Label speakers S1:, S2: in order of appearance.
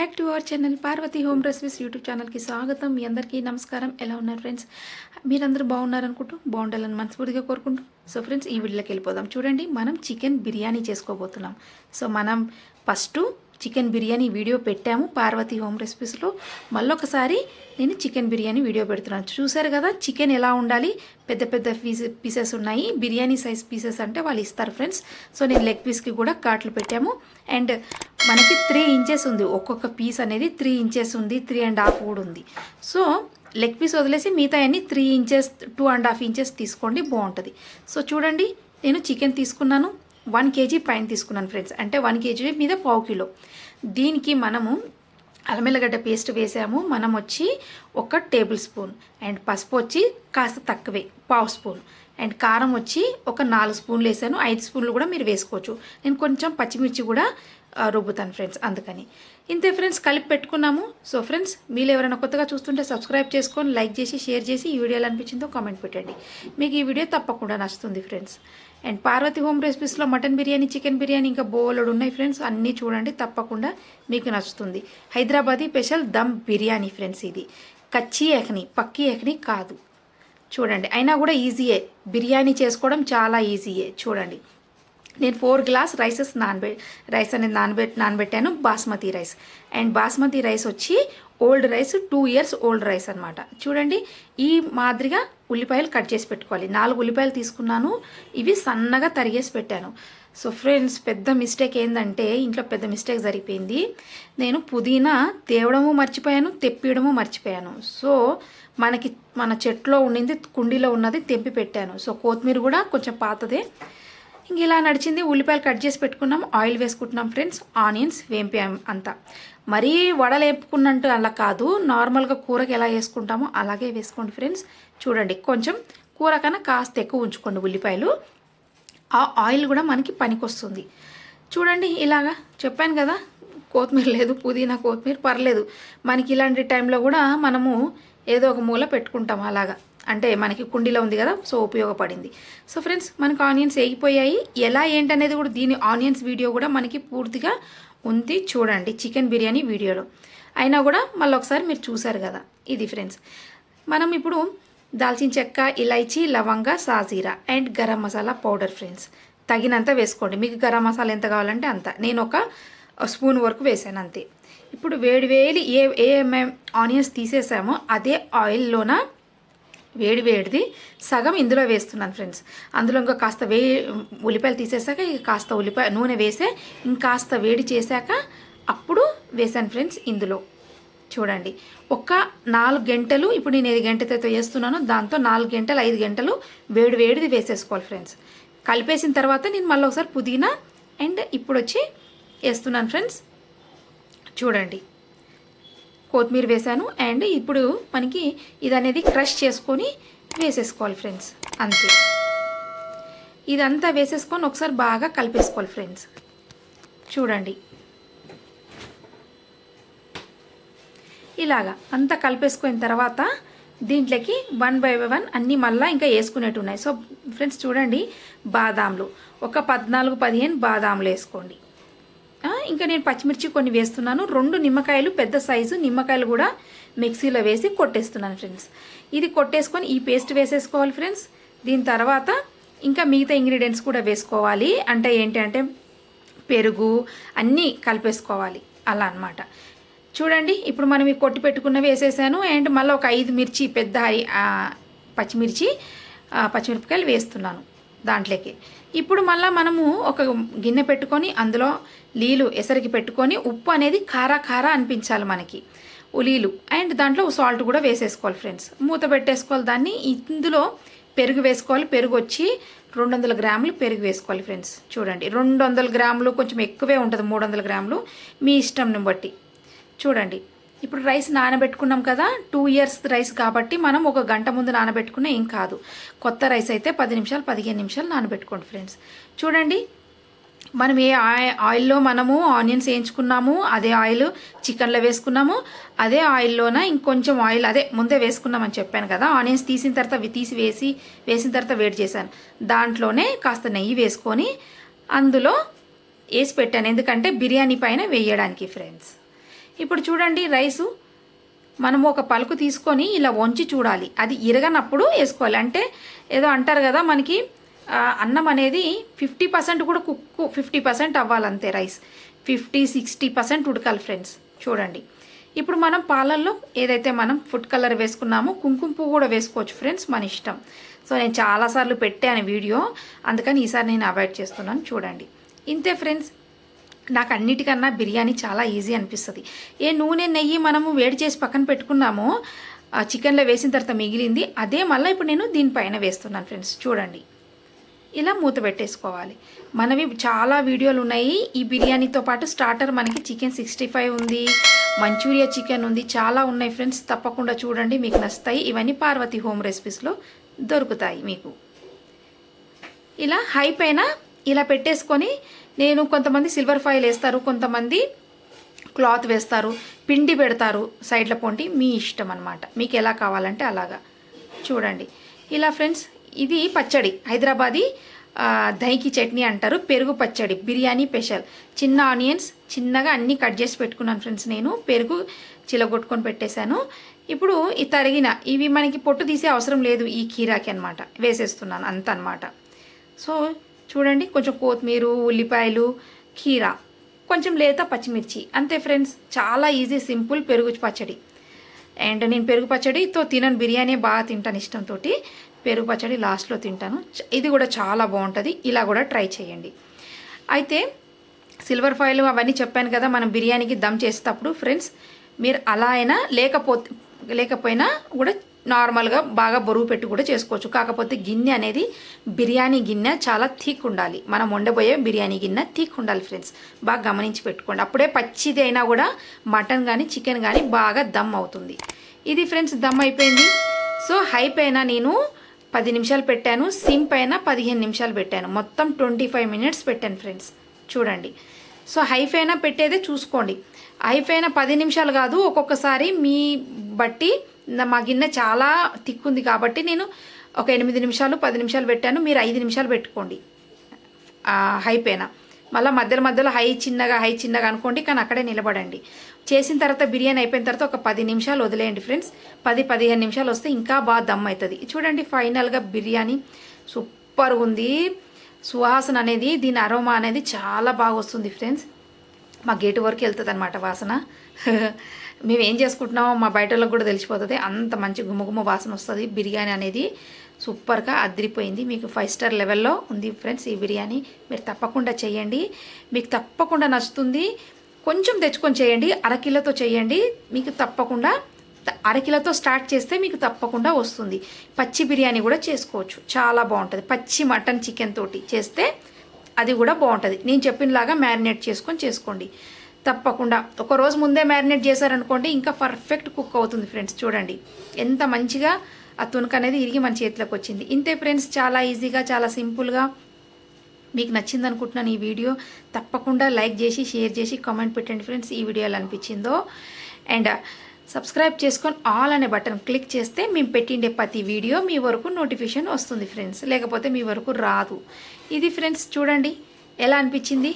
S1: Back to our channel Parvathi home recipes YouTube ఛానల్కి స్వాగతం. మీ అందరికీ నమస్కారం. ఎలా ఉన్నారు ఫ్రెండ్స్? మీరందరూ బాగున్నారనుకుంటూ బాగుండాలని మనస్ఫూర్తిగా కోరుకుంటూ సో ఫ్రెండ్స్ ఈ వీడియోలోకి వెళ్ళిపోదాం. చూడండి, మనం చికెన్ బిర్యానీ చేసుకోబోతున్నాం. సో మనం ఫస్ట్ చికెన్ బిర్యానీ వీడియో పెట్టాము పార్వతి హోమ్ రెసిపీస్లో. మళ్ళొకసారి నేను చికెన్ బిర్యానీ వీడియో పెడుతున్నాను. చూసారు కదా చికెన్ ఎలా ఉండాలి, పెద్ద పెద్ద పీసెస్ ఉన్నాయి. బిర్యానీ సైజ్ పీసెస్ అంటే వాళ్ళు ఇస్తారు ఫ్రెండ్స్. సో నేను లెగ్ పీస్కి కూడా కాట్లు పెట్టాము. అండ్ మనకి 3 ఇంచెస్ ఉంది, ఒక్కొక్క పీస్ అనేది 3 ఇంచెస్ ఉంది, 3.5 కూడా ఉంది. సో లెగ్ పీస్ వదిలేసి మిగతా అన్ని 3 ఇంచెస్ 2.5 ఇంచెస్ తీసుకోండి, బాగుంటుంది. సో చూడండి, నేను చికెన్ తీసుకున్నాను, 1 kg పైన తీసుకున్నాను ఫ్రెండ్స్. అంటే 1 kg మీద 1/4 కిలో. దీనికి మనము అల్లమెల్లగడ్డ పేస్ట్ వేసాము. మనం వచ్చి 1 టేబుల్ స్పూన్. అండ్ పసుపు వచ్చి కాస్త తక్కువే, 1/2 స్పూన్. అండ్ కారం వచ్చి ఒక 4 స్పూన్లు వేసాను. 5 స్పూన్లు కూడా మీరు వేసుకోవచ్చు. నేను కొంచెం పచ్చిమిర్చి కూడా రుబ్బుతాను ఫ్రెండ్స్, అందుకని. ఇంతే ఫ్రెండ్స్, కలిపి పెట్టుకున్నాము. సో ఫ్రెండ్స్, మీరు ఎవరైనా కొత్తగా చూస్తుంటే సబ్స్క్రైబ్ చేసుకొని లైక్ చేసి షేర్ చేసి ఈ వీడియో ఎలా అనిపించిందో కామెంట్ పెట్టండి. మీకు ఈ వీడియో తప్పకుండా నచ్చుతుంది ఫ్రెండ్స్. అండ్ పార్వతి హోమ్ రెసిపీస్లో మటన్ బిర్యానీ, చికెన్ బిర్యానీ ఇంకా బోలెడు ఉన్నాయి ఫ్రెండ్స్. అన్నీ చూడండి, తప్పకుండా మీకు నచ్చుతుంది. Hyderabadi special dum biryani friends. ఇది కచ్చి ఎఖని, పక్కి ఎఖని కాదు. చూడండి, అయినా కూడా ఈజీయే, బిర్యానీ చేసుకోవడం చాలా ఈజీయే. చూడండి, నేను 4 గ్లాస్ రైస్ అనేది నానబెట్టాను, basmati rice. And basmati rice వచ్చి old rice, 2 years old rice అనమాట. చూడండి, ఈ మాదిరిగా ఉల్లిపాయలు కట్ చేసి పెట్టుకోవాలి. 4 ఉల్లిపాయలు తీసుకున్నాను, ఇవి సన్నగా తరిగేసి పెట్టాను. సో ఫ్రెండ్స్, పెద్ద మిస్టేక్ ఏంటంటే, ఇంట్లో పెద్ద మిస్టేక్ జరిగిపోయింది. నేను పుదీనా తేవడము మర్చిపోయాను, తెప్పియడము మర్చిపోయాను. సో మన చెట్లో ఉండింది, కుండీలో ఉన్నది తెంపి పెట్టాను. సో కొత్తిమీర కూడా కొంచెం పాతదే. ఇంక ఇలా నడిచింది. ఉల్లిపాయలు కట్ చేసి పెట్టుకున్నాం, ఆయిల్ వేసుకుంటున్నాం ఫ్రెండ్స్. ఆనియన్స్ వేంపాం అంతా. మరీ వడలు వేపుకున్నట్టు అలా కాదు, నార్మల్గా కూరకి ఎలా వేసుకుంటామో అలాగే వేసుకోండి ఫ్రెండ్స్. చూడండి, కొంచెం కూర కన్నా కాస్త ఎక్కువ ఉంచుకోండి ఉల్లిపాయలు. ఆ ఆయిల్ కూడా మనకి పనికొస్తుంది. చూడండి, ఇలాగా చెప్పాను కదా, కొత్తిమీర లేదు, పుదీనా కొత్తిమీర పర్లేదు. మనకి ఇలాంటి టైంలో కూడా మనము ఏదో ఒక మూల పెట్టుకుంటాం అలాగా. అంటే మనకి కుండీలో ఉంది కదా, సో ఉపయోగపడింది. సో ఫ్రెండ్స్, మనకు ఆనియన్స్ వేగిపోయాయి. ఎలా ఏంటనేది కూడా దీని ఆనియన్స్ వీడియో కూడా మనకి పూర్తిగా ఉంది, చూడండి చికెన్ బిర్యానీ వీడియోలో. అయినా కూడా మళ్ళీ ఒకసారి మీరు చూసారు కదా. ఇది ఫ్రెండ్స్, మనం ఇప్పుడు దాల్చిన చెక్క, ఇలైచీ, లవంగ, సాజీరా and garam masala powder friends తగినంత వేసుకోండి. మీకు గరం మసాలా ఎంత కావాలంటే అంత. నేను ఒక స్పూన్ వరకు వేసాను అంతే. ఇప్పుడు వేడి ఏమేం ఆనియన్స్ తీసేసామో అదే ఆయిల్లోన వేడిది సగం ఇందులో వేస్తున్నాను ఫ్రెండ్స్. అందులో ఇంకా కాస్త ఉల్లిపాయలు తీసేసాక ఇక కాస్త నూనె వేసే ఇంకాస్త వేడి చేశాక అప్పుడు వేసాను ఫ్రెండ్స్ ఇందులో. చూడండి, ఒక 4 గంటలు, ఇప్పుడు నేను 5 గంటలతో వేస్తున్నాను, దాంతో 4 గంటలు 5 గంటలు వేడిది వేసేసుకోవాలి ఫ్రెండ్స్. కలిపేసిన తర్వాత నేను మళ్ళీ ఒకసారి పుదీనా అండ్ ఇప్పుడు వచ్చి వేస్తున్నాను ఫ్రెండ్స్. చూడండి, కొత్తిమీర వేసాను. అండ్ ఇప్పుడు మనకి ఇది అనేది క్రష్ చేసుకొని వేసేసుకోవాలి ఫ్రెండ్స్. అంతే, ఇదంతా వేసేసుకొని ఒకసారి బాగా కలిపేసుకోవాలి ఫ్రెండ్స్. చూడండి, ఇలాగా అంతా కలిపేసుకున్న తర్వాత దీంట్లోకి 1 by 1 అన్నీ మళ్ళీ ఇంకా వేసుకునేట్టు ఉన్నాయి. సో ఫ్రెండ్స్ చూడండి, బాదాంలు ఒక 14-15 బాదాంలు వేసుకోండి. ఇంకా నేను పచ్చిమిర్చి కొన్ని వేస్తున్నాను. 2 నిమ్మకాయలు, పెద్ద సైజు నిమ్మకాయలు కూడా మిక్సీలో వేసి కొట్టేస్తున్నాను ఫ్రెండ్స్. ఇది కొట్టేసుకొని ఈ పేస్ట్ వేసేసుకోవాలి ఫ్రెండ్స్. దీని తర్వాత ఇంకా మిగతా ఇంగ్రీడియంట్స్ కూడా వేసుకోవాలి. అంటే ఏంటి అంటే పెరుగు అన్నీ కలిపేసుకోవాలి అలా అన్నమాట. చూడండి, ఇప్పుడు మనం ఈ కొట్టి పెట్టుకున్నవి వేసేసాను. అండ్ మళ్ళీ ఒక 5 మిర్చి, పెద్ద పచ్చిమిరపకాయలు వేస్తున్నాను దాంట్లోకి. ఇప్పుడు మళ్ళీ మనము ఒక గిన్నె పెట్టుకొని అందులో నీళ్ళు ఎసరికి పెట్టుకొని ఉప్పు అనేది కారా అనిపించాలి మనకి ఉలీలు. అండ్ దాంట్లో సాల్ట్ కూడా వేసేసుకోవాలి ఫ్రెండ్స్. మూత పెట్టేసుకోవాలి దాన్ని. ఇందులో పెరుగు వేసుకోవాలి. పెరుగు వచ్చి 200 గ్రాములు పెరుగు వేసుకోవాలి ఫ్రెండ్స్. చూడండి, 200 గ్రాములు, కొంచెం ఎక్కువే ఉంటుంది, 300 గ్రాములు మీ ఇష్టంని బట్టి. చూడండి, ఇప్పుడు రైస్ నానబెట్టుకున్నాం కదా, 2 years రైస్ కాబట్టి మనం 1 గంట ముందు నానబెట్టుకున్నా ఏం కాదు. కొత్త రైస్ అయితే 10 నిమిషాలు 15 నిమిషాలు నానబెట్టుకోండి ఫ్రెండ్స్. చూడండి, మనం ఏ ఆయిల్లో మనము ఆనియన్స్ వేయించుకున్నాము అదే ఆయిల్ చికెన్లో వేసుకున్నాము. అదే ఆయిల్లోన ఇంకొంచెం ఆయిల్ అదే ముందే వేసుకున్నామని చెప్పాను కదా. ఆనియన్స్ తీసిన తర్వాత వేసిన తర్వాత వేడి చేశాను. దాంట్లోనే కాస్త నెయ్యి వేసుకొని అందులో వేసి పెట్టాను, ఎందుకంటే బిర్యానీ పైన వేయడానికి ఫ్రెండ్స్. ఇప్పుడు చూడండి రైసు మనము ఒక పలుకు తీసుకొని ఇలా వంచి చూడాలి, అది ఇరగనప్పుడు వేసుకోవాలి. అంటే ఏదో అంటారు కదా మనకి అన్నం అనేది 50% కూడా కుక్కు 50% అవ్వాలంతే. రైస్ 50-60% ఉడకాలి ఫ్రెండ్స్. చూడండి ఇప్పుడు మనం పాలల్లో ఏదైతే మనం ఫుడ్ కలర్ వేసుకున్నామో కుంకుమ పువ్వు కూడా వేసుకోవచ్చు ఫ్రెండ్స్, మన ఇష్టం. సో నేను చాలాసార్లు పెట్టాను వీడియో, అందుకని ఈసారి నేను అవాయిడ్ చేస్తున్నాను. చూడండి ఇంతే ఫ్రెండ్స్. నాకు అన్నిటికన్నా బిర్యానీ చాలా ఈజీ అనిపిస్తుంది. నూనె నెయ్యి మనము వేడి చేసి పక్కన పెట్టుకున్నామో చికెన్లో వేసిన తర్వాత మిగిలింది అదే మళ్ళీ ఇప్పుడు నేను దీనిపైన వేస్తున్నాను ఫ్రెండ్స్. చూడండి ఇలా మూత పెట్టేసుకోవాలి. మనవి చాలా వీడియోలు ఉన్నాయి ఈ బిర్యానీతో పాటు. స్టార్టర్ మనకి చికెన్ 65 ఉంది, మంచూరియా చికెన్ ఉంది, చాలా ఉన్నాయి ఫ్రెండ్స్. తప్పకుండా చూడండి, మీకు నచ్చుతాయి. ఇవన్నీ పార్వతి హోమ్ రెసిపీస్లో దొరుకుతాయి మీకు. ఇలా హై పైన ఇలా పెట్టేసుకొని, నేను కొంతమంది సిల్వర్ ఫాయిల్ వేస్తారు, కొంతమంది క్లాత్ వేస్తారు, పిండి పెడతారు సైడ్ల పొంటి, మీ ఇష్టం అనమాట. మీకు ఎలా కావాలంటే అలాగా. చూడండి ఇలా ఫ్రెండ్స్. ఇది పచ్చడి, హైదరాబాదీ దహికి చట్నీ అంటారు, పెరుగు పచ్చడి, బిర్యానీ స్పెషల్. చిన్న ఆనియన్స్ చిన్నగా అన్నీ కట్ చేసి పెట్టుకున్నాను ఫ్రెండ్స్. నేను పెరుగు చిలగొట్టుకొని పెట్టేశాను. ఇప్పుడు ఈ తరిగిన ఇవి మనకి పొట్టు తీసే అవసరం లేదు ఈ కీరాకి అనమాట, వేసేస్తున్నాను అంత అనమాట. సో చూడండి, కొంచెం కొత్తిమీర, ఉల్లిపాయలు, కీరా, కొంచెం లేత పచ్చిమిర్చి, అంతే ఫ్రెండ్స్. చాలా ఈజీ, సింపుల్ పెరుగు పచ్చడి. అండ్ నేను పెరుగు పచ్చడితో తినను, బిర్యానీ బాగా తింటాను ఇష్టంతో. పెరుగు పచ్చడి లాస్ట్లో తింటాను. ఇది కూడా చాలా బాగుంటుంది, ఇలా కూడా ట్రై చేయండి. అయితే సిల్వర్ ఫాయిల్ అవన్నీ చెప్పాను కదా మనం బిర్యానీకి దమ్ చేసేటప్పుడు ఫ్రెండ్స్, మీరు అలా అయినా లేకపోయినా కూడా నార్మల్గా బాగా బరువు పెట్టి కూడా చేసుకోవచ్చు. కాకపోతే గిన్నె అనేది బిర్యానీ గిన్నె చాలా థిక్ ఉండాలి. మనం వండబోయే బిర్యానీ గిన్నె థిక్ ఉండాలి ఫ్రెండ్స్, బాగా గమనించి పెట్టుకోండి. అప్పుడే పచ్చిది అయినా కూడా మటన్ కానీ చికెన్ కానీ బాగా దమ్ అవుతుంది. ఇది ఫ్రెండ్స్ దమ్ అయిపోయింది. సో హై పైన నేను 10 నిమిషాలు పెట్టాను, సిమ్ పైన 15 నిమిషాలు పెట్టాను, మొత్తం 25 మినిట్స్ పెట్టాను ఫ్రెండ్స్. చూడండి. సో హై పైన పెట్టేదే చూసుకోండి. హై పైన 10 నిమిషాలు కాదు, ఒక్కొక్కసారి మీ బట్టి. మా గిన్నె చాలా తిక్కుంది కాబట్టి నేను ఒక 8 నిమిషాలు 10 నిమిషాలు పెట్టాను. మీరు 5 నిమిషాలు పెట్టుకోండి హై పైన. మళ్ళీ మధ్యలో హై చిన్నగా అనుకోండి, కానీ అక్కడే నిలబడండి. చేసిన తర్వాత బిర్యానీ అయిపోయిన తర్వాత ఒక 10 నిమిషాలు వదిలేయండి ఫ్రెండ్స్. 10-15 నిమిషాలు వస్తే ఇంకా బాగా దమ్ అవుతుంది. చూడండి ఫైనల్గా బిర్యానీ సూపర్ ఉంది. సువాసన అనేది, దీని అరోమా అనేది చాలా బాగా వస్తుంది ఫ్రెండ్స్. మా గేటు వరకు వెళ్తుంది అనమాట వాసన. మేము ఏం చేసుకుంటున్నామో మా బయట వాళ్ళకి కూడా తెలిసిపోతుంది, అంత మంచి గుమ్మగుమ్మ వాసన వస్తుంది. బిర్యానీ అనేది సూపర్గా అదిరిపోయింది. మీకు 5 స్టార్ లెవెల్లో ఉంది ఫ్రెండ్స్ ఈ బిర్యానీ. మీరు తప్పకుండా చేయండి, మీకు తప్పకుండా నచ్చుతుంది. కొంచెం తెచ్చుకొని చేయండి, అరకిలోతో చేయండి, మీకు తప్పకుండా. అరకిలోతో స్టార్ట్ చేస్తే మీకు తప్పకుండా వస్తుంది. పచ్చి బిర్యానీ కూడా చేసుకోవచ్చు, చాలా బాగుంటుంది. పచ్చి మటన్ చికెన్ తోటి చేస్తే అది కూడా బాగుంటుంది. నేను చెప్పినలాగా మ్యారినేట్ చేసుకోండి తప్పకుండా. ఒక రోజు ముందే మ్యారినేట్ చేశారనుకోండి ఇంకా పర్ఫెక్ట్ కుక్ అవుతుంది ఫ్రెండ్స్. చూడండి ఎంత మంచిగా ఆ తునక అనేది ఇరిగి మన చేతిలోకి వచ్చింది. ఇంతే ఫ్రెండ్స్, చాలా ఈజీగా, చాలా సింపుల్గా. మీకు నచ్చింది అనుకుంటున్నాను ఈ వీడియో. తప్పకుండా లైక్ చేసి, షేర్ చేసి, కామెంట్ పెట్టండి ఫ్రెండ్స్ ఈ వీడియో ఎలా అనిపించిందో. అండ్ సబ్స్క్రైబ్ చేసుకొని ఆల్ అనే బటన్ క్లిక్ చేస్తే మేము పెట్టిండే ప్రతి వీడియో మీ వరకు నోటిఫికేషన్ వస్తుంది ఫ్రెండ్స్, లేకపోతే మీ వరకు రాదు. ఇది ఫ్రెండ్స్ చూడండి ఎలా అనిపించింది.